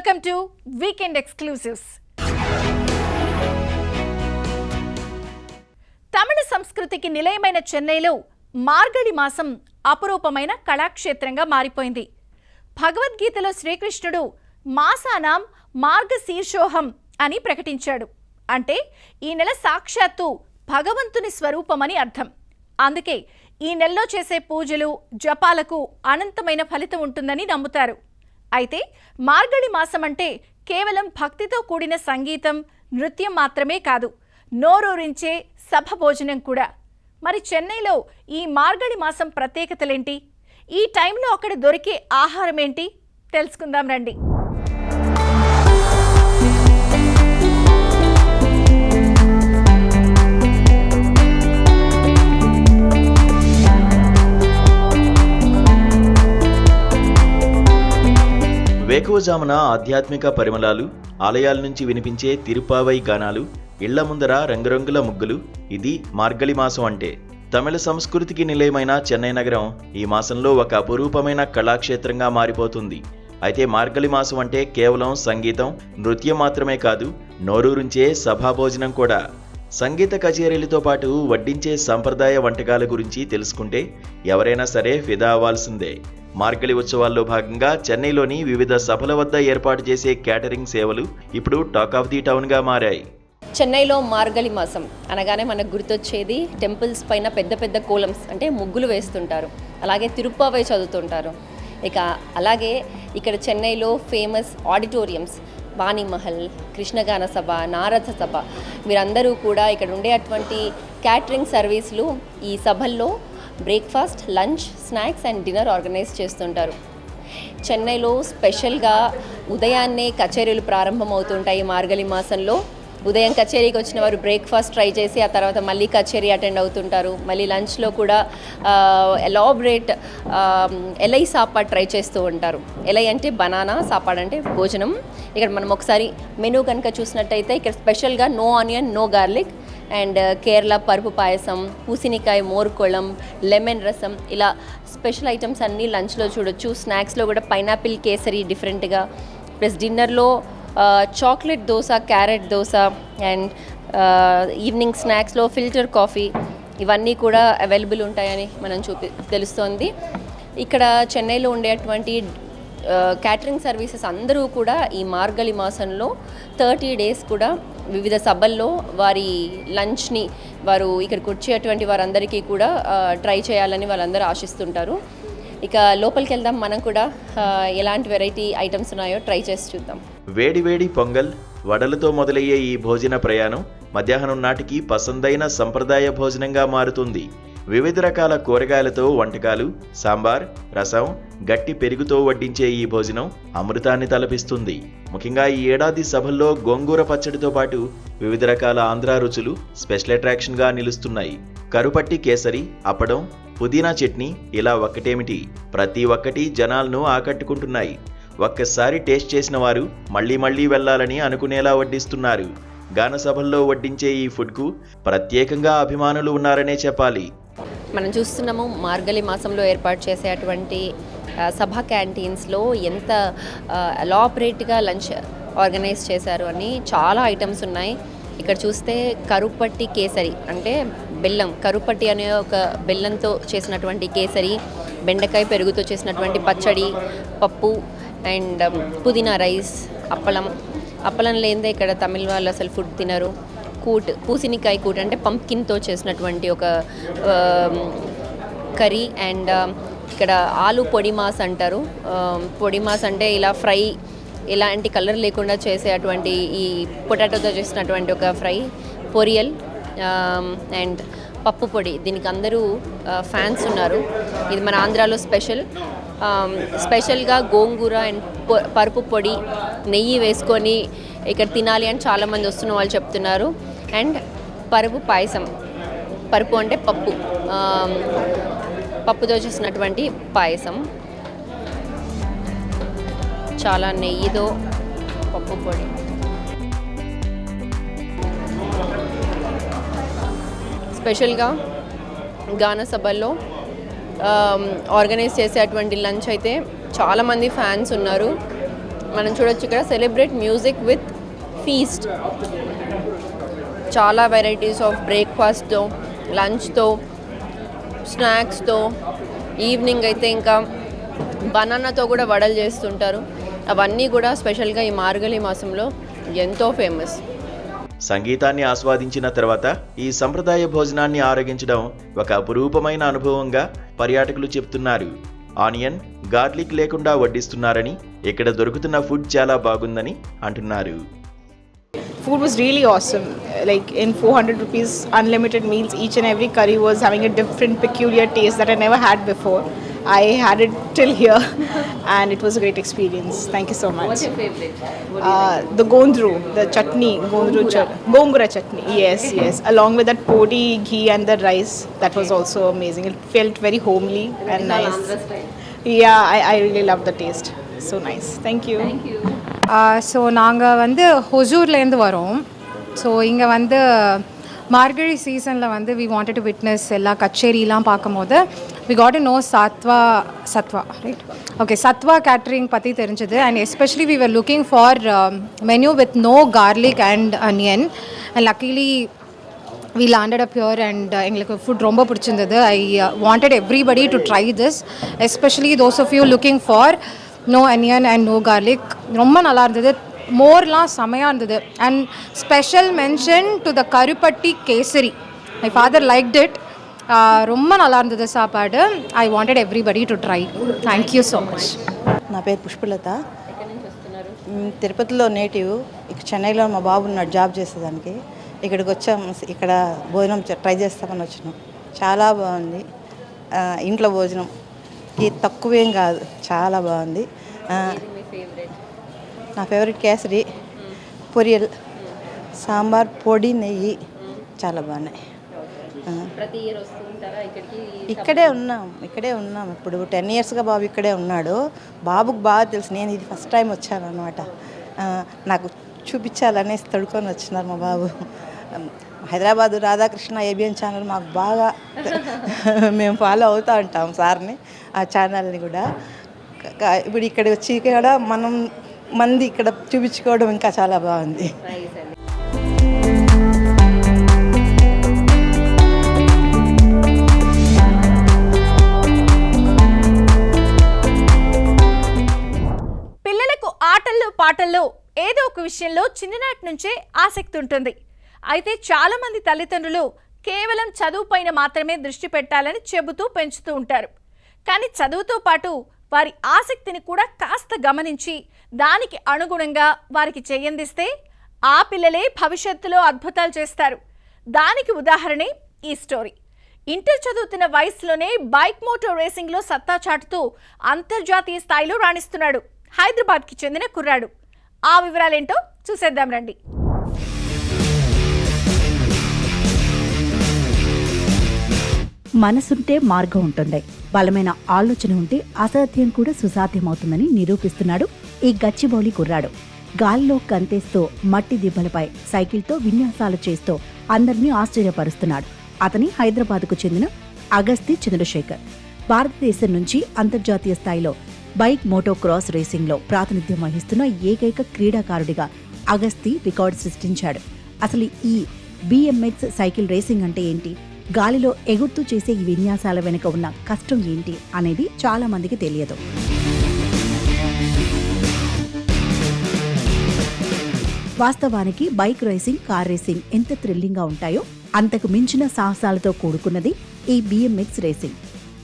Welcome to Weekend Exclusives. తమిళ సంస్కృతికి నిలయమైన చెన్నైలో మార్గళి మాసం అపురూపమైన కళాక్షేత్రంగా మారిపోయింది. భగవద్గీతలో శ్రీకృష్ణుడు మాసానాం మార్గశీర్షోహం అని ప్రకటించాడు. అంటే ఈ నెల సాక్షాత్తు భగవంతుని స్వరూపమని అర్థం. అందుకే ఈ నెలలో చేసే పూజలు జపాలకు అనంతమైన ఫలితం ఉంటుందని నమ్ముతారు. అయితే మార్గళి మాసం అంటే కేవలం భక్తితో కూడిన సంగీతం, నృత్యం మాత్రమే కాదు, నోరూరించే సభ భోజనం కూడా. మరి చెన్నైలో ఈ మార్గళి మాసం ప్రత్యేకతలేంటి? ఈ టైంలో అక్కడ దొరికే ఆహారం ఏంటి? తెలుసుకుందాం రండి. వేకువజామున ఆధ్యాత్మిక పరిమళాలు, ఆలయాల నుంచి వినిపించే తిరుపావై గానాలు, ఇళ్ల ముందర రంగురంగుల ముగ్గులు, ఇది మార్గళి మాసం అంటే. తమిళ సంస్కృతికి నిలయమైన చెన్నై నగరం ఈ మాసంలో ఒక అపురూపమైన కళాక్షేత్రంగా మారిపోతుంది. అయితే మార్గళి మాసం అంటే కేవలం సంగీతం, నృత్యం మాత్రమే కాదు, నోరూరించే సభాభోజనం కూడా. సంగీత కచేరీలతో పాటు వడ్డించే సంప్రదాయ వంటకాల గురించి తెలుసుకుంటే ఎవరైనా సరే ఫిదా అవ్వాల్సిందే. మార్గళి ఉత్సవాల్లో భాగంగా చెన్నైలోని వివిధ సభల వద్ద ఏర్పాటు చేసే క్యాటరింగ్ సేవలు ఇప్పుడు టాక్ ఆఫ్ ది టౌన్గా మారాయి. చెన్నైలో మార్గళి మాసం అనగానే మనకు గుర్తొచ్చేది టెంపుల్స్ పైన పెద్ద పెద్ద కోలమ్స్ అంటే ముగ్గులు వేస్తుంటారు, అలాగే తిరుప్పావై చదువుతుంటారు. ఇక అలాగే ఇక్కడ చెన్నైలో ఫేమస్ ఆడిటోరియంస్ వాణిమహల్, కృష్ణగాన సభ, నారద సభ, మీరందరూ కూడా ఇక్కడ ఉండే అటువంటి క్యాటరింగ్ సర్వీసులు ఈ సభల్లో breakfast, lunch, snacks and dinner organise చేస్తుంటారు. చెన్నైలో స్పెషల్గా ఉదయాన్నే కచేరీలు ప్రారంభమవుతుంటాయి. మార్గళి మాసంలో ఉదయం కచేరీకి వచ్చిన వారు బ్రేక్ఫాస్ట్ ట్రై చేసి ఆ తర్వాత మళ్ళీ కచేరీ అటెండ్ అవుతుంటారు. మళ్ళీ లంచ్లో కూడా ఎలాబరేట్ ఎలై సాపాడ్ ట్రై చేస్తూ ఉంటారు. ఎలై అంటే బనానా, సాపాడ్ అంటే భోజనం. ఇక్కడ మనం ఒకసారి మెనూ కనుక చూసినట్టయితే ఇక్కడ స్పెషల్గా no onion, no garlic and Kerala పరుపు పాయసం, పూసినికాయ మోరుకొళం, లెమన్ రసం, ఇలా స్పెషల్ ఐటమ్స్ అన్నీ లంచ్లో చూడొచ్చు. స్నాక్స్లో కూడా పైనాపిల్ కేసరి డిఫరెంట్గా, ప్లస్ డిన్నర్లో chocolate dosa, carrot dosa and evening స్నాక్స్లో ఫిల్టర్ కాఫీ, ఇవన్నీ కూడా అవైలబుల్ ఉంటాయని మనం తెలుస్తోంది. ఇక్కడ చెన్నైలో ఉండేటువంటి క్యాటరింగ్ సర్వీసెస్ అందరూ కూడా ఈ మార్గళి మాసంలో 30 days కూడా వివిధ సభల్లో వారి లంచ్ని వారు ఇక్కడికి వచ్చేటువంటి వారందరికీ కూడా ట్రై చేయాలని వాళ్ళందరూ ఆశిస్తుంటారు. ఇక లోపలికి వెళ్దాం, మనం కూడా ఎలాంటి వెరైటీ ఐటమ్స్ ఉన్నాయో ట్రై చేసి చూద్దాం. వేడి వేడి పొంగల్, వడలతో మొదలయ్యే ఈ భోజన ప్రయాణం మధ్యాహ్నం నాటికి పసందైన సంప్రదాయ భోజనంగా మారుతుంది. వివిధ రకాల కూరగాయలతో వంటకాలు, సాంబార్, రసం, గట్టి పెరుగుతో వడ్డించే ఈ భోజనం అమృతాన్ని తలపిస్తుంది. ముఖ్యంగా ఈ ఏడాది సభల్లో గోంగూర పచ్చడితో పాటు వివిధ రకాల ఆంధ్రా రుచులు స్పెషల్ అట్రాక్షన్గా నిలుస్తున్నాయి. కరుపట్టి కేసరి, అప్పడం, పుదీనా చట్నీ, ఇలా ఒక్కటేమిటి ప్రతి ఒక్కటి జనాలను ఆకట్టుకుంటున్నాయి. ఒక్కసారి టేస్ట్ చేసిన వారు మళ్లీ మళ్లీ వెళ్లాలని అనుకునేలా వడ్డిస్తున్నారు. గాన సభల్లో వడ్డించే ఈ ఫుడ్కు ప్రత్యేకంగా అభిమానులు ఉన్నారనే చెప్పాలి. మనం చూస్తున్నాము మార్గళి మాసంలో ఏర్పాటు చేసేటువంటి సభా క్యాంటీన్స్లో ఎంత ఎలాబరేట్గా లంచ్ ఆర్గనైజ్ చేశారు అని. చాలా ఐటమ్స్ ఉన్నాయి. ఇక్కడ చూస్తే కరుపట్టి కేసరి అంటే బెల్లం, కరుపట్టి అనే ఒక బెల్లంతో చేసినటువంటి కేసరి, బెండకాయ పెరుగుతో చేసినటువంటి పచ్చడి, పప్పు అండ్ పుదీనా రైస్, అప్పలం లేదే ఇక్కడ తమిళ వాళ్ళు అసలు ఫుడ్ తినరు. కూట్, పూసినికాయ కూట్ అంటే పంప్కిన్తో చేసినటువంటి ఒక కర్రీ అండ్ ఇక్కడ ఆలు పొడి మాస్ అంటారు. పొడి మాస్ అంటే ఇలా ఫ్రై, ఎలాంటి కలర్ లేకుండా చేసేటువంటి ఈ పొటాటోతో చేసినటువంటి ఒక ఫ్రై, పొరియల్ అండ్ పప్పు పొడి. దీనికి అందరూ ఫ్యాన్స్ ఉన్నారు. ఇది మన ఆంధ్రాలో స్పెషల్గా గోంగూర అండ్ పరుపు పొడి, నెయ్యి వేసుకొని ఇక్కడ తినాలి అని చాలామంది వస్తున్న వాళ్ళు చెప్తున్నారు. అండ్ పరుపు పాయసం, పరుపు అంటే పప్పుతో చేసినటువంటి పాయసం, చాలా నెయ్యితో పప్పు పొడి. స్పెషల్గా గాన సభల్లో ఆర్గనైజ్ చేసేటువంటి లంచ్ అయితే చాలామంది ఫ్యాన్స్ ఉన్నారు. మనం చూడొచ్చు ఇక్కడ సెలబ్రేట్ మ్యూజిక్ విత్ ఫీస్ట్. చాలా వెరైటీస్ ఆఫ్ బ్రేక్ఫాస్ట్తో, లంచ్తో, స్నాక్స్తో, ఈవినింగ్ అయితే ఇంకా బనానాతో కూడా వడలు చేస్తుంటారు. అవన్నీ కూడా స్పెషల్గా ఈ మార్గళి మాసంలో ఎంతో ఫేమస్. సంగీతాన్ని ఆస్వాదించిన తర్వాత ఈ సంప్రదాయ భోజనాన్ని ఆరగించడం ఒక అపురూపమైన అనుభవంగా పర్యాటకులు చెప్తున్నారు. ఆనియన్, గార్లిక్ లేకుండా వడ్డిస్తున్నారని, ఇక్కడ దొరుకుతున్న ఫుడ్ చాలా బాగుందని అంటున్నారు. Food was really awesome. Like in 400 rupees, unlimited meals. Each and every curry was having a different, peculiar taste that I never had before. I had it till here, and it was a great experience. Thank you so much. What's your favorite? The gondru, the chutney, gongura chutney. Yes, yes. Along with that podi, ghee, and the rice, that was also amazing. It felt very homely and nice. Yeah, I really love the taste. So nice. Thank you. Thank you. So நாங்கள் வந்து ஹொசூர்லேருந்து வரோம். So இங்கே வந்து மார்கழி சீசனில் வந்து we wanted to witness எல்லா கச்சேரிலாம் பார்க்கும்போது we got to know Sattva right okay Sattva catering பற்றி தெரிஞ்சது. And especially we were looking for menu with no garlic and onion. And luckily we landed up here and எங்களுக்கு ஃபுட் ரொம்ப பிடிச்சிருந்தது. I wanted everybody to try this, especially those of you looking for no onion and no garlic. ரொம்ப நல்லா இருந்தது. மோர்லாம் செமையாக இருந்தது. And special mention to the கருப்பட்டி kesari. My father liked it. ரொம்ப நல்லா இருந்தது சாப்பாடு. I wanted everybody to try. Thank you so much. నా పేరు పుష్పలత. తిరుపతిలో నేటివ్. ఇక్కడ చెన్నైలో మా బాబు ఉన్నాడు జాబ్ చేసేదానికి. ఇక్కడికి వచ్చాం. ఇక్కడ భోజనం ట్రై చేస్తామని వచ్చినాం. చాలా బాగుంది. ఇంట్లో భోజనం ఇది తక్కువేం కాదు, చాలా బాగుంది. నా ఫేవరెట్ కేసరి, పొరియల్, సాంబార్, పొడి, నెయ్యి చాలా బాగున్నాయి. ఇక్కడే ఉన్నాం ఇప్పుడు 10 yearsగా బాబు ఇక్కడే ఉన్నాడు. బాబుకు బాగా తెలుసు. నేను ఇది ఫస్ట్ టైం వచ్చాను అనమాట. నాకు చూపించాలనేసి తడుకొని వచ్చినారు మా బాబు. హైదరాబాద్ రాధాకృష్ణ ఏబిఎన్ ఛానల్ మాకు బాగా మేము ఫాలో అవుతూ ఉంటాం సార్ని, ఆ ఛానల్ని కూడా. ఇప్పుడు ఇక్కడ వచ్చి కూడా మనం మంది ఇక్కడ చూపించుకోవడం ఇంకా చాలా బాగుంది. పిల్లలకు ఆటల్లో పాటల్లో ఏదో ఒక విషయంలో చిన్ననాటి నుంచే ఆసక్తి ఉంటుంది. అయితే చాలామంది తల్లిదండ్రులు కేవలం చదువుపైన మాత్రమే దృష్టి పెట్టాలని చెబుతూ పెంచుతూ ఉంటారు. కానీ చదువుతో పాటు వారి ఆసక్తిని కూడా కాస్త గమనించి దానికి అనుగుణంగా వారికి చేయందిస్తే ఆ పిల్లలే భవిష్యత్తులో అద్భుతాలు చేస్తారు. దానికి ఉదాహరణే ఈ స్టోరీ. ఇంటర్ చదువుతున్న వయసులోనే బైక్ మోటో రేసింగ్లో సత్తా చాటుతూ అంతర్జాతీయ స్థాయిలో రాణిస్తున్నాడు హైదరాబాద్కి చెందిన కుర్రాడు. ఆ వివరాలేంటో చూసేద్దాం రండి. మనసుంటే మార్గం ఉంటుంది, బలమైన ఆలోచన ఉంటే అసాధ్యం కూడా సుసాధ్యమవుతుందని నిరూపిస్తున్నాడు ఈ గచ్చిబౌలి కుర్రాడు. గాలిలో కంతేస్తూ మట్టి దిబ్బలపై సైకిల్తో విన్యాసాలు చేస్తూ అందరినీ ఆశ్చర్యపరుస్తున్నాడు. అతని హైదరాబాద్కు చెందిన అగస్తి చంద్రశేఖర్. భారతదేశం నుంచి అంతర్జాతీయ స్థాయిలో బైక్ మోటో క్రాస్ రేసింగ్లో ప్రాతినిధ్యం వహిస్తున్న ఏకైక క్రీడాకారుడిగా అగస్తి రికార్డు సృష్టించాడు. అసలు ఈ BMX సైకిల్ రేసింగ్ అంటే ఏంటి, గాలిలో ఎగురుతూ చేసే ఈ విన్యాసాల వెనుక ఉన్న కష్టం ఏంటి అనేది చాలా మందికి తెలియదు. వాస్తవానికి బైక్ రేసింగ్, కార్ రేసింగ్ ఎంత థ్రిల్లింగ్గా ఉంటాయో అంతకు మించిన సాహసాలతో కూడుకున్నది ఈ BMX రేసింగ్.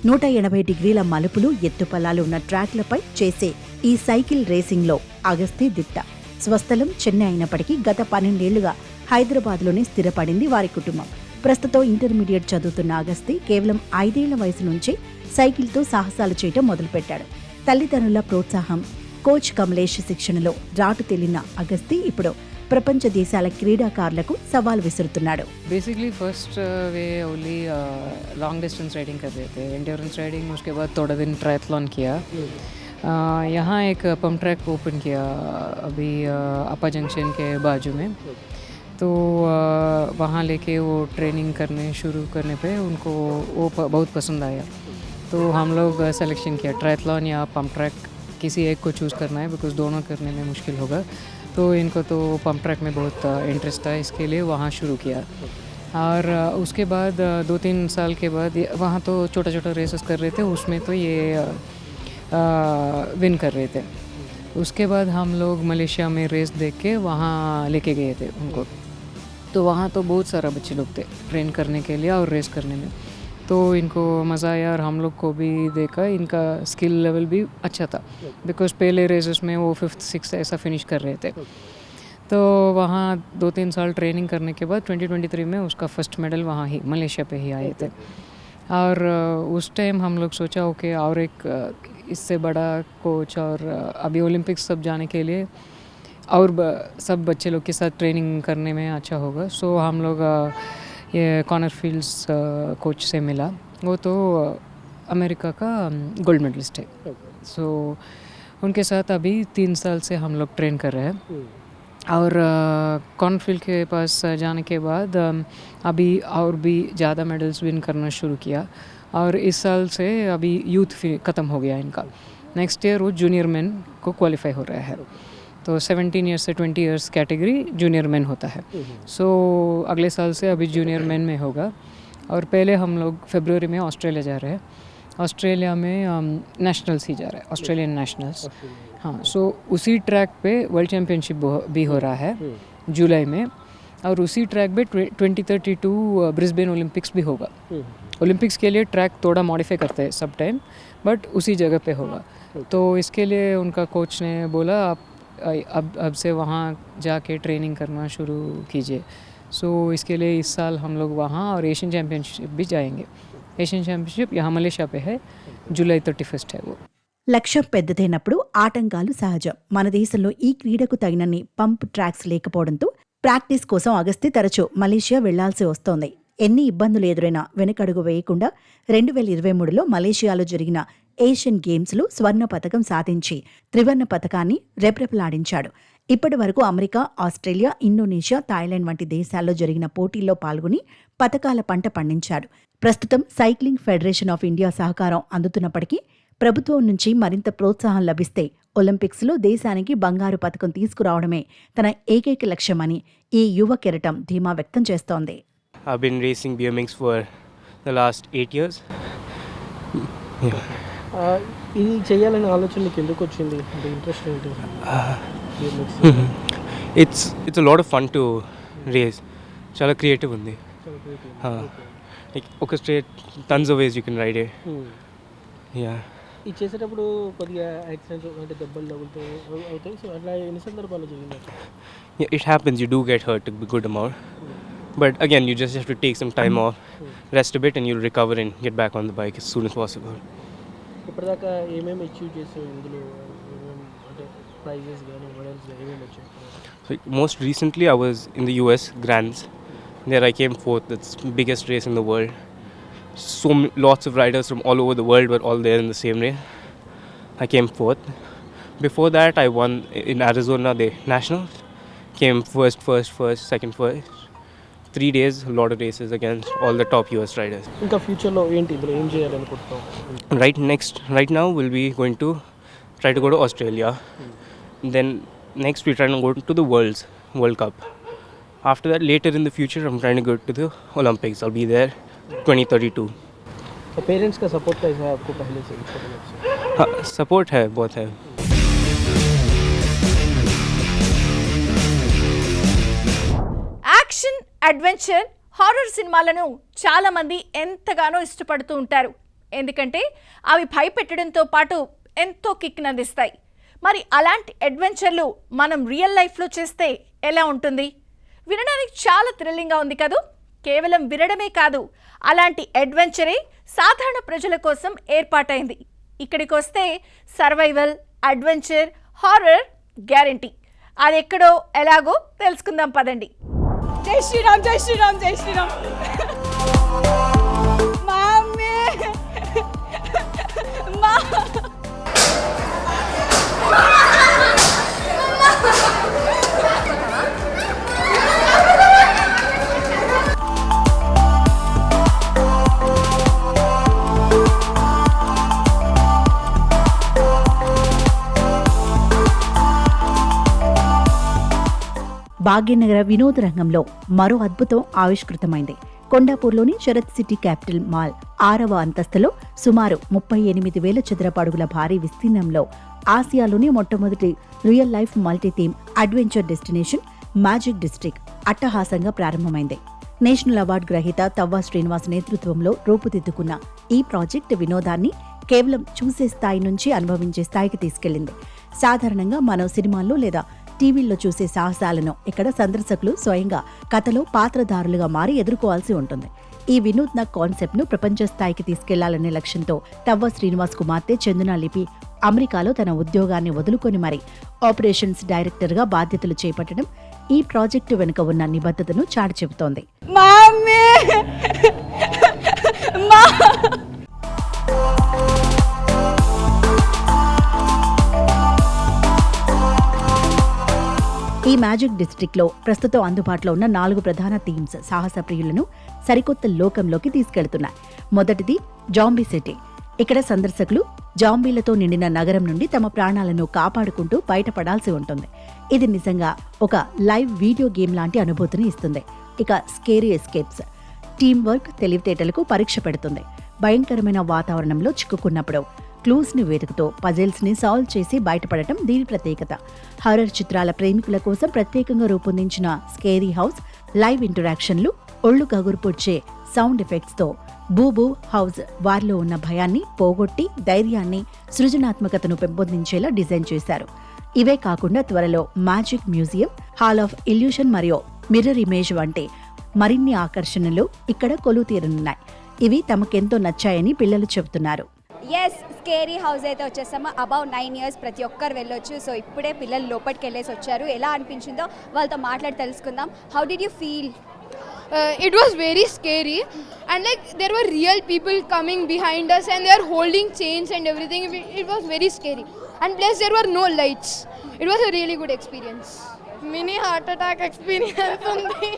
180 డిగ్రీల మలుపులు, ఎత్తుపల్లాలు ఉన్న ట్రాక్లపై చేసే ఈ సైకిల్ రేసింగ్లో అగస్తి దిట్ట. స్వస్థలం చెన్నై అయినప్పటికీ గత 12 ఏళ్లుగా హైదరాబాద్లోనే స్థిరపడింది వారి కుటుంబం. ప్రస్తుతం ఇంటర్మీడియట్ చదువుతున్న అగస్తి కేవలం 5 ఏళ్ల వయసు నుంచే సైకిల్తో సాహసాలు చేయటం మొదలుపెట్టాడు. తల్లిదండ్రుల ప్రోత్సాహం, కోచ్ కమలేష్ శిక్షణలో రాటు తెలియన అగస్తి ఇప్పుడు ప్రపంచ దేశాల క్రీడాకారులకు సవాల్ విసురుతున్నాడు. बेसिकली फर्स्ट वे ओनली लॉन्ग डिस्टेंस राइडिंग कर रहे थे, एंड्योरेंस राइडिंग. उसके बाद थोड़ा दिन ट्रायथलॉन किया. यहाँ एक पम्प ट्रैक ओपन किया अभी अपा जंक्शन के बाजू में. तो वहाँ लेके वो ट्रेनिंग करने शुरू करने पे उनको वो बहुत पसंद आया. तो हम लोग सिलेक्शन किया ट्रायथलॉन या पम्प ट्रैक किसी एक को चूज़ करना है बिकॉज दोनों करने में मुश्किल होगा, तो इनको तो पम्प ट्रैक में बहुत इंटरेस्ट था, इसके लिए वहाँ शुरू किया। और उसके बाद 2-3 साल के बाद वहाँ तो छोटा छोटा रेसेस कर रहे थे, उसमें तो ये विन कर रहे थे। उसके बाद हम लोग मलेशिया में रेस देख के वहाँ लेके गए थे उनको, तो वहाँ तो बहुत सारा बच्चे लोग थे ट्रेन करने के लिए और रेस करने में, तो इनको मज़ा आया और हम लोग को भी देखा इनका स्किल लेवल भी अच्छा था बिकॉज पहले रेसेस में वो 5th 6th ऐसा फिनिश कर रहे थे। तो वहाँ 2-3 साल ट्रेनिंग करने के बाद 2023 में उसका फर्स्ट मेडल वहाँ ही मलेशिया पे ही आए थे। और उस टाइम हम लोग सोचा ओके और एक इससे बड़ा कोच और अभी ओलंपिक्स सब जाने के लिए और सब बच्चे लोग के साथ ट्रेनिंग करने में अच्छा होगा। सो हम लोग ये कॉर्नर फील्ड्स कोच से मिला, वो तो अमेरिका का गोल्ड मेडलिस्ट है। सो उनके साथ अभी 3 साल से हम लोग ट्रेन कर रहे हैं। और कॉर्नर फील्ड के पास जाने के बाद अभी और भी ज़्यादा मेडल्स विन करना शुरू किया, और इस साल से अभी यूथ ख़त्म हो गया इनका। नेक्स्ट ईयर वो जूनियर मैन को क्वालिफाई हो रहा है, तो 17 ईयर्स से 20 ईयर्स कैटेगरी जूनियर मैन होता है। सो अगले साल से अभी जूनियर मैन में होगा। और पहले हम लोग फरवरी में ऑस्ट्रेलिया जा रहे हैं, ऑस्ट्रेलिया में नेशनल्स ही जा रहा है, ऑस्ट्रेलियन नेशनल्स। हाँ, सो उसी ट्रैक पे वर्ल्ड चैम्पियनशिप भी हो रहा है जुलाई में, और उसी ट्रैक पे 2032 ब्रिस्बेन ओलंपिक्स भी होगा। ओलंपिक्स के लिए ट्रैक थोड़ा मॉडिफाई करते हैं सब टाइम, बट उसी जगह पे होगा। तो इसके लिए उनका कोच ने बोला आप अब से वहाँ जाके ट्रेनिंग करना शुरू कीजिए। सो इसके लिए इस साल हम लोग वहाँ और एशियन चैम्पियनशिप भी जाएंगे। एशियन चैम्पियनशिप यहाँ मलेशिया पे है, जुलाई 31 है वो। లక్ష్యం పెద్దదైనప్పుడు ఆటంకాలు సహజం. మన దేశంలో ఈ క్రీడకు తగినన్ని పంప్ ట్రాక్స్ లేకపోవడంతో ప్రాక్టీస్ కోసం అగస్తి తరచూ మలేషియా వెళ్లాల్సి వస్తోంది. ఎన్ని ఇబ్బందులు ఎదురైనా వెనకడుగు వేయకుండా 2023లో మలేషియాలో జరిగిన ఏషియన్ గేమ్స్లో స్వర్ణ పతకం సాధించి త్రివర్ణ పతకాన్ని రెపరెపలాడించాడు. ఇప్పటి వరకు అమెరికా, ఆస్ట్రేలియా, ఇండోనేషియా, థాయిలాండ్ వంటి దేశాల్లో జరిగిన పోటీల్లో పాల్గొని పతకాల పంట పండించాడు. ప్రస్తుతం సైక్లింగ్ ఫెడరేషన్ ఆఫ్ ఇండియా సహకారం అందుతున్నప్పటికీ ప్రభుత్వం నుంచి మరింత ప్రోత్సాహం లభిస్తే ఒలింపిక్స్లో దేశానికి బంగారు పతకం తీసుకురావడమే తన ఏకైక లక్ష్యమని ఈ యువ కెరటం ధీమా వ్యక్తం చేస్తోంది. I've been racing BMX for the last 8 years. ఇది చేయాలనే ఆలోచన మీకు ఎందుకు వచ్చింది? అంటే ఇంట్రెస్ట్ ఏంటి? It's a lot of fun to race. చాలా క్రియేటివ్ ఉంది. ఒక straight tons of ways you can ride it. Yeah. ఇది చేసేటప్పుడు కొద్దిగా యాక్సిడెంట్స్ అంటే దెబ్బలు అవుతాయి. సో అట్లా ఎన్ని సందర్భాలు జరిగింది? Yeah, it happens. You do get hurt a good amount. But again, you just have to take some time off, rest a bit, and you'll recover and get back on the bike as soon as possible. ఇప్పటిదాకా ఏమేమి achieve చేసావు ఇందులో? అంటే prices కానీ medals కానీ ఏమేమి వచ్చాయి? So most recently, I was in the US Grands. There I came fourth. That's the biggest race in the world. Lots of riders from all over the world were all there in the same race. I came fourth. Before that, I won in Arizona the Nationals. Came first, second, first. 3 days, a lot of races against all the top US riders. ఇంకా ఫ్యూచర్లో ఏంటి ఇందులో ఏం చేయాలనుకుంటున్నావు? Right now we'll be going to try to go to Australia. Then next we're trying to go to the World Cup. After that, later in the future, I'm trying to go to the Olympics. I'll be there 2032. तो parents का support कैसा है आपको पहले से? हाँ, support है, बहुत है. యాక్షన్, అడ్వెంచర్, హారర్ సినిమాలను చాలా మంది ఎంతగానో ఇష్టపడుతూ ఉంటారు. ఎందుకంటే అవి భయపెట్టడంతో పాటు ఎంతో కిక్ని అందిస్తాయి. మరి అలాంటి అడ్వెంచర్లు మనం రియల్ లైఫ్లో చేస్తే ఎలా ఉంటుంది? వినడానికి చాలా థ్రిల్లింగ్గా ఉంది కదూ. కేవలం వినడమే కాదు, అలాంటి అడ్వెంచరే సాధారణ ప్రజల కోసం ఏర్పాటైంది. ఇక్కడికి వస్తే సర్వైవల్, అడ్వెంచర్, హారర్ గ్యారంటీ. అది ఎక్కడో ఎలాగో తెలుసుకుందాం పదండి. జై శ్రీరామ్, జై శ్రీరామ్, జై శ్రీరామ్. మమ్మీ మా భాగ్యనగర వినోద రంగంలో మరో అద్భుతం ఆవిష్కృతమైంది. కొండాపూర్లోని శరత్ సిటీ క్యాపిటల్ మాల్ 6వ అంతస్తులో సుమారు 38,000 చదరపు అడుగుల భారీ విస్తీర్ణంలో ఆసియాలోని మొట్టమొదటి real life multi theme adventure destination magic district అట్టహాసంగా ప్రారంభమైంది. నేషనల్ అవార్డు గ్రహీత తవ్వా శ్రీనివాస్ నేతృత్వంలో రూపుదిద్దుకున్న ఈ ప్రాజెక్ట్ వినోదాన్ని కేవలం చూసే స్థాయి నుంచి అనుభవించే స్థాయికి తీసుకెళ్లింది. సాధారణంగా మనం సినిమాల్లో లేదా టీవీల్లో చూసే సాహసాలను ఇక్కడ సందర్శకులు స్వయంగా కథలో పాత్రధారులుగా మారి ఎదుర్కోవాల్సి ఉంటుంది. ఈ వినూత్న కాన్సెప్ట్ ను ప్రపంచ స్థాయికి తీసుకెళ్లాలనే లక్ష్యంతో తవ్వ శ్రీనివాస్ కుమార్తె చందన లిపి అమెరికాలో తన ఉద్యోగాన్ని వదులుకొని మరి ఆపరేషన్స్ డైరెక్టర్ గా బాధ్యతలు చేపట్టడం ఈ ప్రాజెక్టు వెనుక ఉన్న నిబద్ధతను చాటి చెబుతోంది. ఈ మ్యాజిక్ డిస్ట్రిక్ట్ లో ప్రస్తుతం అందుబాటులో ఉన్న 4 ప్రధాన థీమ్స్ సాహస ప్రియులను సరికొత్త లోకంలోకి తీసుకెళ్తున్నాయి. మొదటిది జాంబీ సిటీ. ఇక్కడ సందర్శకులు జాంబీలతో నిండిన నగరం నుండి తమ ప్రాణాలను కాపాడుకుంటూ బయటపడాల్సి ఉంటుంది. ఇది నిజంగా ఒక లైవ్ వీడియో గేమ్ లాంటి అనుభూతిని ఇస్తుంది. ఇక స్కేరీ ఎస్కేప్స్. టీం వర్క్ తెలివితేటలకు పరీక్ష పెడుతుంది. భయంకరమైన వాతావరణంలో చిక్కుకున్నప్పుడు క్లూస్ ని వెతుకుతూ పజిల్స్ ని సాల్వ్ చేసి బయటపడటం దీని ప్రత్యేకత. హారర్ చిత్రాల ప్రేమికుల కోసం ప్రత్యేకంగా రూపొందించిన స్కేరీ హౌస్ లైవ్ ఇంటరాక్షన్లు, ఒళ్ళు గగురుపుడ్చే సౌండ్ ఎఫెక్ట్స్ తో బూబూ హౌస్ వారిలో ఉన్న భయాన్ని పోగొట్టి ధైర్యాన్ని, సృజనాత్మకతను పెంపొందించేలా డిజైన్ చేశారు. ఇవే కాకుండా త్వరలో magic museum, hall of illusion మరియు మిర్రర్ ఇమేజ్ వంటి మరిన్ని ఆకర్షణలు ఇక్కడ కొలువు తీరనున్నాయి. ఇవి తమకెంతో నచ్చాయని పిల్లలు చెబుతున్నారు. ఎస్, స్కేరీ హౌస్ అయితే వచ్చేసాము. అబౌవ్ 9 years ప్రతి ఒక్కరు వెళ్ళొచ్చు. సో ఇప్పుడే పిల్లలు లోపలికి వెళ్ళేసి వచ్చారు. ఎలా అనిపించిందో వాళ్ళతో మాట్లాడి తెలుసుకుందాం. How did you feel? It was very scary, and like there were real people coming behind us and they are holding chains and everything. It was very scary, and plus there were no lights. It was a really good experience. Mini heart attack experience undi.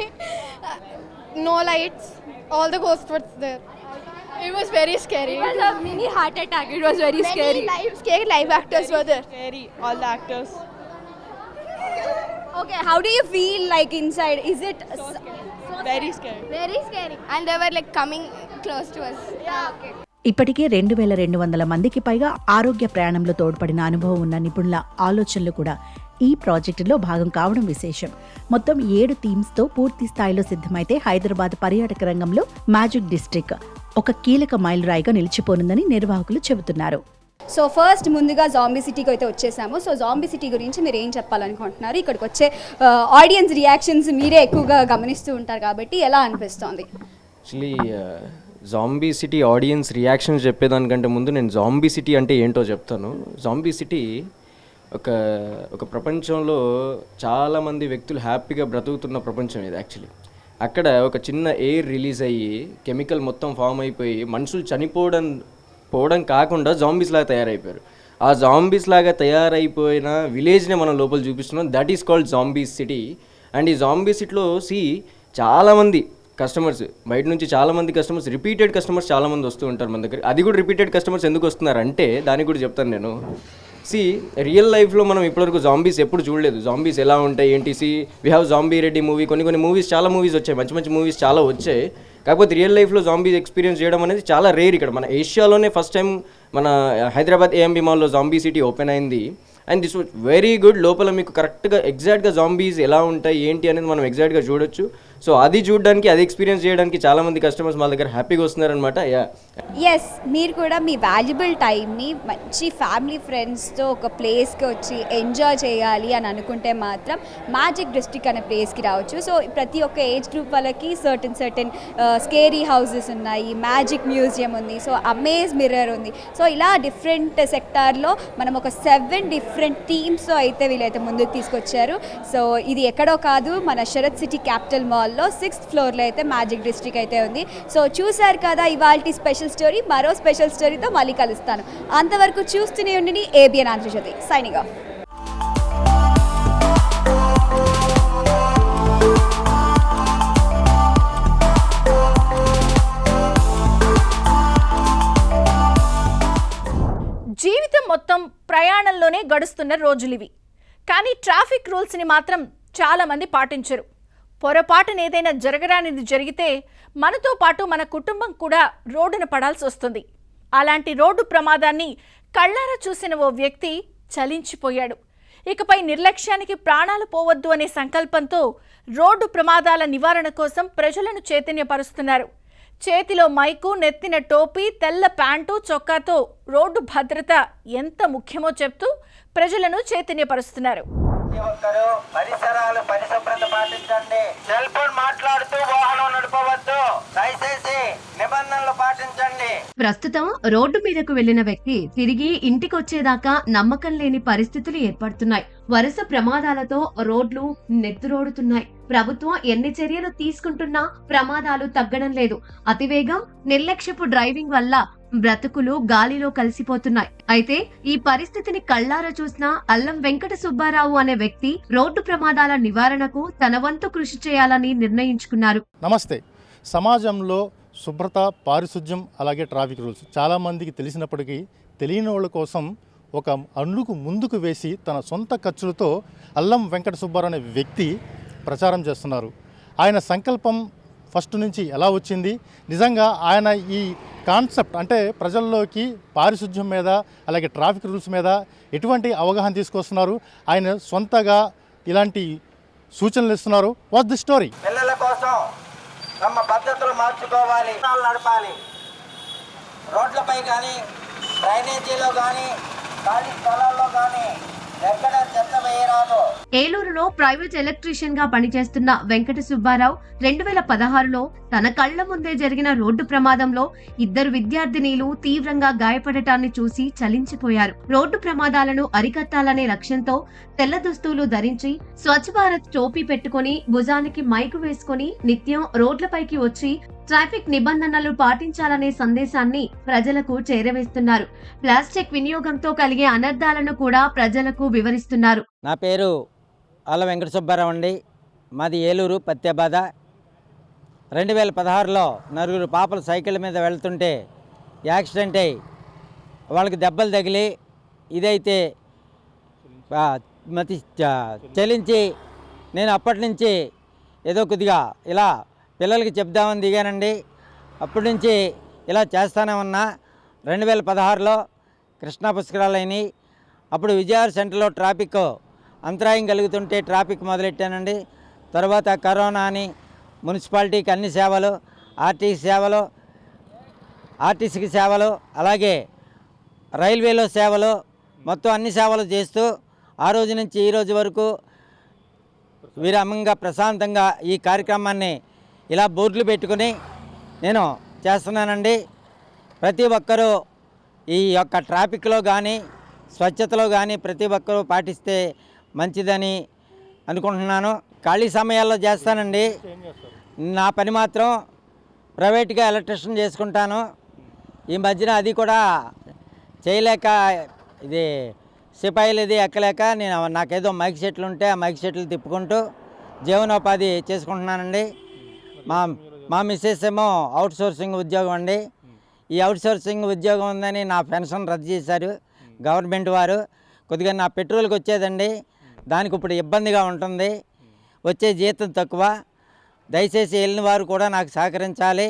No lights, all the ghosts were there. It was very scary. It was a mini heart attack. It was very scary. Scary live actors were there. Scary, all the actors. Okay, how do you feel like inside? Is it Very scary. Very scary, and they were like coming close to us. Yeah, okay. ఇప్పటికే 2,200 మందికి పైగా ఆరోగ్య ప్రయాణంలో తోడ్పడిన అనుభవం ఉన్న నిపుణుల ఆలోచనలు కూడా ఈ ప్రాజెక్టులో భాగం కావడం విశేషం. మొత్తం 7 థీమ్స్తో పూర్తి స్థాయిలో సిద్ధమైతే హైదరాబాద్ పర్యాటక రంగంలో మ్యాజిక్ డిస్ట్రిక్ట్ ఒక కీలక మైలురాయిగా నిలిచిపోనుందని నిర్వాహకులు చెబుతున్నారు. సో ఫస్ట్ ముందుగా జాంబీ సిటీకి అయితే వచ్చేసాము. సో జాంబీ సిటీ గురించి మీరు ఏం చెప్పాలనుకుంటున్నారు? ఇక్కడికి వచ్చే ఆడియన్స్ రియాక్షన్స్ మీరే ఎక్కువగా గమనిస్తూ ఉంటారు కాబట్టి ఎలా అనిపిస్తోంది? Actually zombie city audience reactions చెప్పేదానికంటే ముందు నేను జాంబీ సిటీ అంటే ఏంటో చెప్తాను. జాంబీ సిటీ ఒక ప్రపంచంలో చాలామంది వ్యక్తులు హ్యాపీగా బ్రతుకుతున్న ప్రపంచం ఇది. యాక్చువల్లీ అక్కడ ఒక చిన్న ఎయిర్ రిలీజ్ అయ్యి కెమికల్ మొత్తం ఫామ్ అయిపోయి మనుషులు పోవడం కాకుండా జాంబీస్ లాగా తయారైపోయారు. ఆ జాంబీస్ లాగా తయారైపోయిన విలేజ్నే మనం లోపల చూపిస్తున్నాం. That is called zombie city. And ఈ జాంబీ సిటీలో చాలామంది కస్టమర్స్ బయట నుంచి చాలామంది కస్టమర్స్, రిపీటెడ్ కస్టమర్స్ చాలామంది వస్తూ ఉంటారు మన దగ్గర. అది కూడా రిపీటెడ్ కస్టమర్స్ ఎందుకు వస్తున్నారంటే దానికి కూడా చెప్తాను నేను. రియల్ లైఫ్లో మనం ఇప్పటివరకు జాంబీస్ ఎప్పుడు చూడలేదు. జాంబీస్ ఎలా ఉంటాయి ఏంటి. We have zombie Reddy movie, కొన్ని మూవీస్, చాలా మూవీస్ వచ్చాయి, మంచి మూవీస్ చాలా వచ్చాయి. కాకపోతే రియల్ లైఫ్లో జాంబీస్ ఎక్స్పీరియన్స్ చేయడం అనేది చాలా రేర్. ఇక్కడ మన ఏషియాలోనే ఫస్ట్ టైం మన హైదరాబాద్ ఏఎంబీ మాల్లో జాంబీ సిటీ ఓపెన్ అయింది. And this was very good. లోపల మీకు కరెక్ట్గా ఎగ్జాక్ట్గా జాంబీస్ ఎలా ఉంటాయి ఏంటి అనేది మనం ఎగ్జాక్ట్గా చూడొచ్చు. సో అది చూడడానికి, అది ఎక్స్పీరియన్స్ చేయడానికి చాలామంది కస్టమర్స్ మా దగ్గర హ్యాపీగా వస్తున్నారనమాట. ఎస్, మీరు కూడా మీ వాల్యుబుల్ టైంని మంచి ఫ్యామిలీ ఫ్రెండ్స్తో ఒక ప్లేస్కి వచ్చి ఎంజాయ్ చేయాలి అని అనుకుంటే మాత్రం మ్యాజిక్ డిస్ట్రిక్ట్ అనే ప్లేస్కి రావచ్చు. సో ప్రతి ఒక్క ఏజ్ గ్రూప్ వాళ్ళకి సర్టెన్ స్కేరీ హౌసెస్ ఉన్నాయి, మ్యాజిక్ మ్యూజియం ఉంది, సో అమేజ్ మిర్రర్ ఉంది. సో ఇలా డిఫరెంట్ సెక్టార్లో మనం ఒక 7 డిఫరెంట్ థీమ్స్తో అయితే వీళ్ళైతే ముందుకు తీసుకొచ్చారు. సో ఇది ఎక్కడో కాదు, మన శరత్ సిటీ క్యాపిటల్ మాల్లో 6th ఫ్లోర్లో అయితే మ్యాజిక్ డిస్ట్రిక్ట్ అయితే ఉంది. సో చూశారు కదా ఇవాల్టి స్పెషల్ స్టోరీ. మరో స్పెషల్ స్టోరీతో మళ్ళీ కలుస్తాను. అంతవరకు చూస్తూనే ఉండండి ABN ఆంధ్రజ్యోతి. Signing off. జీవితం మొత్తం ప్రయాణంలోనే గడుస్తున్న రోజులివి. కానీ ట్రాఫిక్ రూల్స్ని మాత్రం చాలామంది పాటించరు. పొరపాటునేదైనా జరగరానిది జరిగితే మనతో పాటు మన కుటుంబం కూడా రోడ్డున పడాల్సి వస్తుంది. అలాంటి రోడ్డు ప్రమాదాన్ని కళ్ళారా చూసిన ఓ వ్యక్తి చలించిపోయాడు. ఇకపై నిర్లక్ష్యానికి ప్రాణాలు పోవద్దు అనే సంకల్పంతో రోడ్డు ప్రమాదాల నివారణ కోసం ప్రజలను చైతన్యపరుస్తున్నారు. చేతిలో మైకు, నెత్తిన టోపీ, తెల్ల ప్యాంటు, చొక్కాతో రోడ్డు భద్రత ఎంత ముఖ్యమో చెప్తూ ప్రజలను చైతన్యపరుస్తున్నారు. ఒక్కరు పరిసరాలు పరిశుభ్రత పాటించండి. సెల్ ఫోన్ మాట్లాడుతూ వాహనం నడపవద్దు. దయచేసి నిబంధనలు పాటించండి. ప్రస్తుతం రోడ్డు మీదకు వెళ్లిన వ్యక్తి తిరిగి ఇంటికొచ్చేదాకా నమ్మకం లేని పరిస్థితులు ఏర్పడుతున్నాయి. వరుస ప్రమాదాలతో రోడ్లు నెత్తురోడుతున్నాయి. ప్రభుత్వం ఎన్ని చర్యలు తీసుకుంటున్నా ప్రమాదాలు తగ్గడం లేదు. అతివేగం, నిర్లక్ష్యపు డ్రైవింగ్ వల్ల బ్రతుకులు గాలిలో కలిసిపోతున్నాయి. అయితే ఈ పరిస్థితిని కళ్ళారా చూసిన అల్లం వెంకట సుబ్బారావు అనే వ్యక్తి రోడ్డు ప్రమాదాల నివారణకు తన వంతు కృషి చేయాలని నిర్ణయించుకున్నారు. నమస్తే. సమాజంలో శుభ్రత, పారిశుధ్యం, అలాగే ట్రాఫిక్ రూల్స్ చాలామందికి తెలిసినప్పటికీ తెలియని వాళ్ళ కోసం ఒక అడుగు ముందుకు వేసి తన సొంత ఖర్చులతో అల్లం వెంకట సుబ్బారావు అనే వ్యక్తి ప్రచారం చేస్తున్నారు. ఆయన సంకల్పం ఫస్ట్ నుంచి ఎలా వచ్చింది, నిజంగా ఆయన ఈ కాన్సెప్ట్ అంటే ప్రజల్లోకి పారిశుధ్యం మీద అలాగే ట్రాఫిక్ రూల్స్ మీద ఎటువంటి అవగాహన తీసుకొస్తున్నారు, ఆయన సొంతగా ఇలాంటి సూచనలు ఇస్తున్నారు. What the story? పిల్లల కోసం తమ పద్ధతులు మార్చుకోవాలి, నడపాలి. రోడ్లపై కానీ, డ్రైనేజీలో కానీ, ఖాళీ స్థలాల్లో కానీ ఎక్కడ చెత్త వేయరాదు. ఏలూరులో ప్రైవేట్ ఎలక్ట్రీషియన్ గా పనిచేస్తున్న వెంకట సుబ్బారావు 2016లో తన కళ్ల ముందే జరిగిన రోడ్డు ప్రమాదంలో 2 విద్యార్థినీలు తీవ్రంగా గాయపడటాన్ని చూసి చలించిపోయారు. రోడ్డు ప్రమాదాలను అరికట్టాలనే లక్ష్యంతో తెల్ల దుస్తులు ధరించి, స్వచ్ఛ భారత్ టోపీ పెట్టుకుని, భుజానికి మైకు వేసుకుని నిత్యం రోడ్లపైకి వచ్చి ట్రాఫిక్ నిబంధనలు పాటించాలనే సందేశాన్ని ప్రజలకు చేరవేస్తున్నారు. ప్లాస్టిక్ వినియోగంతో కలిగే అనర్థాలను కూడా ప్రజలకు వివరిస్తున్నారు. నా పేరు అల్లం వెంకట సుబ్బారావు అండి. మాది ఏలూరు పత్యాబాద. 2016లో 4 పాపలు సైకిల్ మీద వెళ్తుంటే యాక్సిడెంట్ అయ్యి వాళ్ళకి దెబ్బలు తగిలి ఇదైతే మతి చలించి నేను అప్పటి నుంచి ఏదో కొద్దిగా ఇలా పిల్లలకి చెప్దామని దిగానండి. అప్పటి నుంచి ఇలా చేస్తానే ఉన్నా. 2016లో కృష్ణా పుష్కరాలు అయినాయి. అప్పుడు విజయవాడ సెంటర్లో ట్రాఫిక్ అంతరాయం కలుగుతుంటే ట్రాఫిక్ మొదలెట్టానండి. తర్వాత కరోనా అని మున్సిపాలిటీకి అన్ని సేవలు, ఆర్టీసీకి సేవలు, అలాగే రైల్వేలో సేవలు, మొత్తం అన్ని సేవలు చేస్తూ ఆ రోజు నుంచి ఈ రోజు వరకు విరామంగా ప్రశాంతంగా ఈ కార్యక్రమాన్ని ఇలా బోర్డులు పెట్టుకుని నేను చేస్తున్నానండి. ప్రతి ఒక్కరూ ఈ యొక్క ట్రాఫిక్లో కానీ, స్వచ్ఛతలో కానీ ప్రతి ఒక్కరూ పాటిస్తే మంచిదని అనుకుంటున్నాను. ఖాళీ సమయాల్లో చేస్తానండి. నా పని మాత్రం ప్రైవేట్గా ఎలక్ట్రిషియన్ చేసుకుంటాను. ఈ మధ్యన అది కూడా చేయలేక, ఇది సిపాయిలు ఇది ఎక్కలేక నాకేదో మైక్ సెట్లు ఉంటే ఆ మైక్ సెట్లు తిప్పుకుంటూ జీవనోపాధి చేసుకుంటున్నానండి. మా మిస్సెస్ ఏమో అవుట్ సోర్సింగ్ ఉద్యోగం అండి. ఈ అవుట్ సోర్సింగ్ ఉద్యోగం ఉందని నా పెన్షన్ రద్దు చేశారు గవర్నమెంట్ వారు. కొద్దిగా నా పెట్రోల్కి వచ్చేదండి, దానికి ఇప్పుడు ఇబ్బందిగా ఉంటుంది. వచ్చే జీతం తక్కువ. దయచేసి వెళ్ళిన వారు కూడా నాకు సహకరించాలి.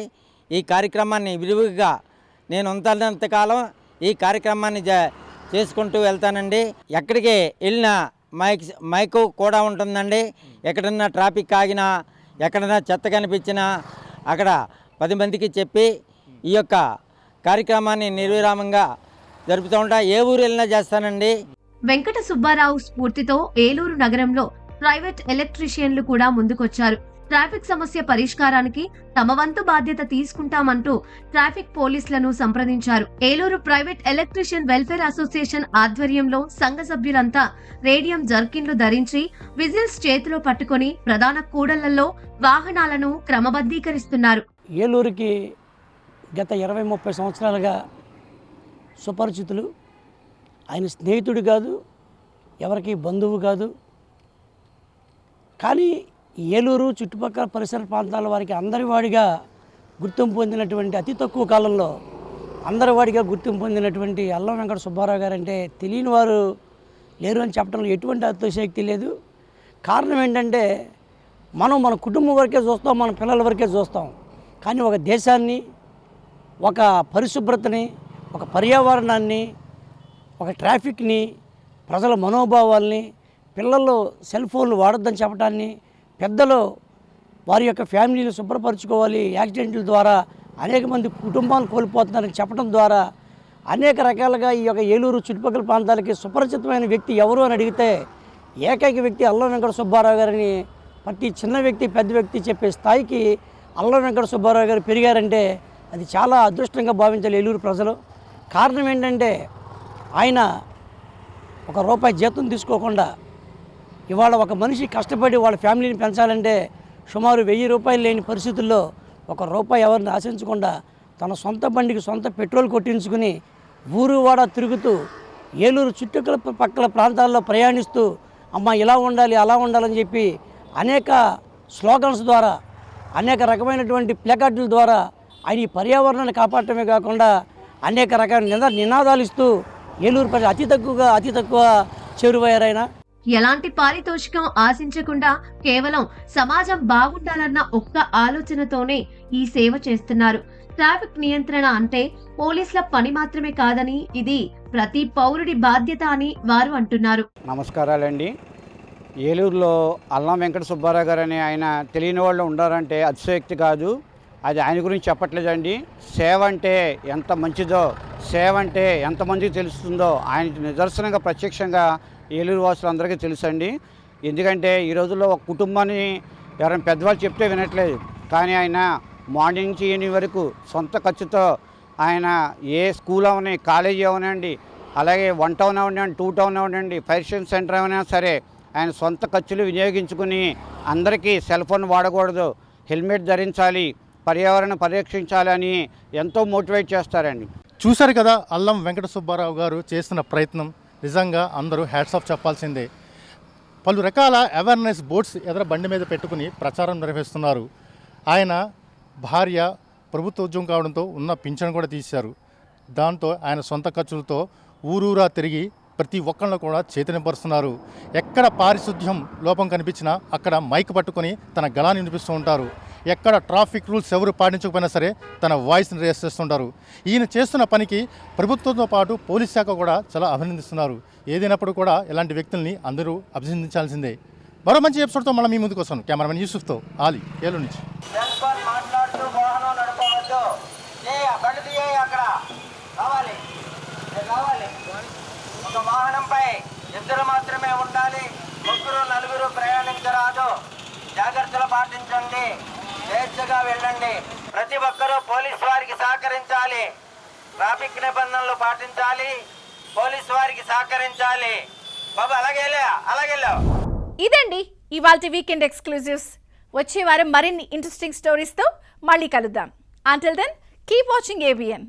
ఈ కార్యక్రమాన్ని విరివిగా నేను ఉంటున్నంతకాలం ఈ కార్యక్రమాన్ని చేసుకుంటూ వెళ్తానండి. ఎక్కడికి వెళ్ళినా మైకు కూడా ఉంటుందండి. ఎక్కడన్నా ట్రాఫిక్ ఆగినా, ఎక్కడన్నా చెత్త కనిపించినా అక్కడ 10 మందికి చెప్పి ఈ యొక్క కార్యక్రమాన్ని నిర్విరామంగా జరుపుతూ ఉంటా. ఏ ఊరు వెళ్ళినా చేస్తానండి. వెంకట సుబ్బారావు స్ఫూర్తితో ఏలూరు నగరంలో ప్రైవేట్ ఎలక్ట్రీషియన్లు కూడా ముందుకొచ్చారు. ట్రాఫిక్ సమస్య పరిష్కారానికి తమ వంతు బాధ్యత తీసుకుంటామంటూ ట్రాఫిక్ పోలీసులను సంప్రదించారు. Eluru private electrician welfare association ఆధ్వర్యంలో సంఘ సభ్యులంతా రేడియం జర్కిన్లు ధరించి, విజిల్స్ చేతిలో పట్టుకుని ప్రధాన కూడళ్లలో వాహనాలను క్రమబద్ధీకరిస్తున్నారు. ఏలూరుకి గత 20-30 సంవత్సరాలుగా సుపరిచితులు. ఆయన స్నేహితుడు కాదు, ఎవరికి బంధువు కాదు. కానీ ఏలూరు చుట్టుపక్కల పరిసర ప్రాంతాల వారికి అందరివాడిగా గుర్తింపు పొందినటువంటి, అతి తక్కువ కాలంలో అందరివాడిగా గుర్తింపు పొందినటువంటి అల్లం వెంకట సుబ్బారావు గారు అంటే తెలియని వారు లేరు అని చెప్పడంలో ఎటువంటి అతిశయోక్తి లేదు. కారణం ఏంటంటే మన కుటుంబం వరకే చూస్తాం, మన పిల్లల వరకే చూస్తాం. కానీ ఒక దేశాన్ని, ఒక పరిశుభ్రతని, ఒక పర్యావరణాన్ని, ఒక ట్రాఫిక్ని, ప్రజల మనోభావాల్ని, పిల్లలు సెల్ ఫోన్లు వాడొద్దని చెప్పడాన్ని, పెద్దలు వారి యొక్క ఫ్యామిలీని శుభ్రపరచుకోవాలి, యాక్సిడెంట్ల ద్వారా అనేక మంది కుటుంబాలు కోల్పోతున్నారని చెప్పడం ద్వారా అనేక రకాలుగా ఈ యొక్క ఏలూరు చుట్టుపక్కల ప్రాంతాలకి సుపరిచితమైన వ్యక్తి ఎవరు అని అడిగితే ఏకైక వ్యక్తి అల్లం వెంకట సుబ్బారావు గారిని ప్రతి చిన్న వ్యక్తి పెద్ద వ్యక్తి చెప్పే స్థాయికి అల్లం వెంకట సుబ్బారావు గారు పెరిగారంటే అది చాలా అదృష్టంగా భావించాలి ఏలూరు ప్రజలు. కారణం ఏంటంటే ఆయన ₹1 జీతం తీసుకోకుండా ఇవాళ ఒక మనిషి కష్టపడి వాళ్ళ ఫ్యామిలీని పెంచాలంటే సుమారు ₹1000 లేని పరిస్థితుల్లో ₹1 ఎవరిని ఆశించకుండా తన సొంత బండికి సొంత పెట్రోల్ కొట్టించుకుని ఊరు వాడ తిరుగుతూ ఏలూరు చుట్టుపక్కల ప్రాంతాల్లో ప్రయాణిస్తూ అమ్మ ఇలా ఉండాలి అలా ఉండాలని చెప్పి అనేక స్లోగన్స్ ద్వారా, అనేక రకమైనటువంటి ప్లకార్డుల ద్వారా ఆయన ఈ పర్యావరణాన్ని కాపాడటమే కాకుండా అనేక రకాల నినాదాలు ఇస్తూ ఏలూరు ప్రజలు అతి తక్కువ చేరువయ్యారు ఆయన. ఎలాంటి పారితోషికం ఆశించకుండా కేవలం సమాజం బాగుండాలన్న ఒక్క ఆలోచనతోనే ఈ సేవ చేస్తున్నారు. ట్రాఫిక్ నియంత్రణ అంటే పోలీసుల పని మాత్రమే కాదని ఇది ప్రతి పౌరుడి బాధ్యత అని వారు అంటున్నారు. నమస్కారాలండి. ఏలూరులో అల్లం వెంకట సుబ్బారావు గారు అనే ఆయన తెలియని వాళ్ళు ఉండారంటే అతిశయోక్తి కాదు. అది ఆయన గురించి చెప్పట్లేదండి. సేవ అంటే ఎంత మంచిదో, సేవ అంటే ఎంతమందికి తెలుస్తుందో ఆయన నిదర్శనంగా ప్రత్యక్షంగా ఏలూరు వాసులందరికీ తెలుసండి. ఎందుకంటే ఈ రోజుల్లో ఒక కుటుంబాన్ని ఎవరైనా పెద్దవాళ్ళు చెప్తే వినట్లేదు. కానీ ఆయన మార్నింగ్ నుంచి ఈవినింగ్ వరకు సొంత ఖర్చుతో ఆయన ఏ స్కూల్ అవని, కాలేజీ అవనండి, అలాగే 1 టౌన్ అవనండి, 2 టౌన్ అవనండి, ఫైర్ స్టేషన్ సెంటర్ అయినా సరే ఆయన సొంత ఖర్చులు వినియోగించుకుని అందరికీ సెల్ ఫోన్ వాడకూడదు, హెల్మెట్ ధరించాలి, పర్యావరణం పరిరక్షించాలని ఎంతో మోటివేట్ చేస్తారండి. చూశారు కదా అల్లం వెంకట సుబ్బారావు గారు చేస్తున్న ప్రయత్నం. నిజంగా అందరూ హ్యాట్స్ ఆఫ్ చెప్పాల్సిందే. పలు రకాల అవేర్నెస్ బోర్డ్స్ ఎదుర బండి మీద పెట్టుకుని ప్రచారం నిర్వహిస్తున్నారు. ఆయన భార్య ప్రభుత్వ ఉద్యోగం కావడంతో ఉన్న పింఛను కూడా తీశారు. దాంతో ఆయన సొంత ఖర్చులతో ఊరూరా తిరిగి ప్రతి ఒక్కళ్ళు కూడా చైతన్యపరుస్తున్నారు. ఎక్కడ పారిశుద్ధ్యం లోపం కనిపించినా అక్కడ మైక్ పట్టుకొని తన గళాన్ని వినిపిస్తూ ఉంటారు. ఎక్కడ ట్రాఫిక్ రూల్స్ ఎవరు పాటించకపోయినా సరే తన వాయిస్ని రేస్ చేస్తుంటారు. ఈయన చేస్తున్న పనికి ప్రభుత్వంతో పాటు పోలీస్ శాఖ కూడా చాలా అభినందిస్తున్నారు. ఏదైనప్పుడు కూడా ఇలాంటి వ్యక్తుల్ని అందరూ అభినందించాల్సిందే. మరో మంచి ఎపిసోడ్తో మళ్ళీ మీ ముందుకు వస్తాను. కెమెరామెన్ యూసుఫ్తో ఆలీ, ఏలూరు నుంచి. ఒక వాహనంపై 2 మాత్రమే ఉండాలి, 3, 4 ప్రయాణించరాదు. జాగ్రత్తలు పాటించండి, స్వేచ్ఛగా వెళ్ళండి. ప్రతి ఒక్కరూ పోలీసు వారికి సహకరించాలి, ట్రాఫిక్ నిబంధనలు పాటించాలి, పోలీసు వారికి సహకరించాలి. బాబు అలాగే ఇదండి ఇవాల్టి వీకెండ్ ఎక్స్క్లూజివ్స్. వచ్చే వారం మరిన్ని ఇంట్రెస్టింగ్ స్టోరీస్తో మళ్ళీ కలుద్దాం. Until then keep watching ABN.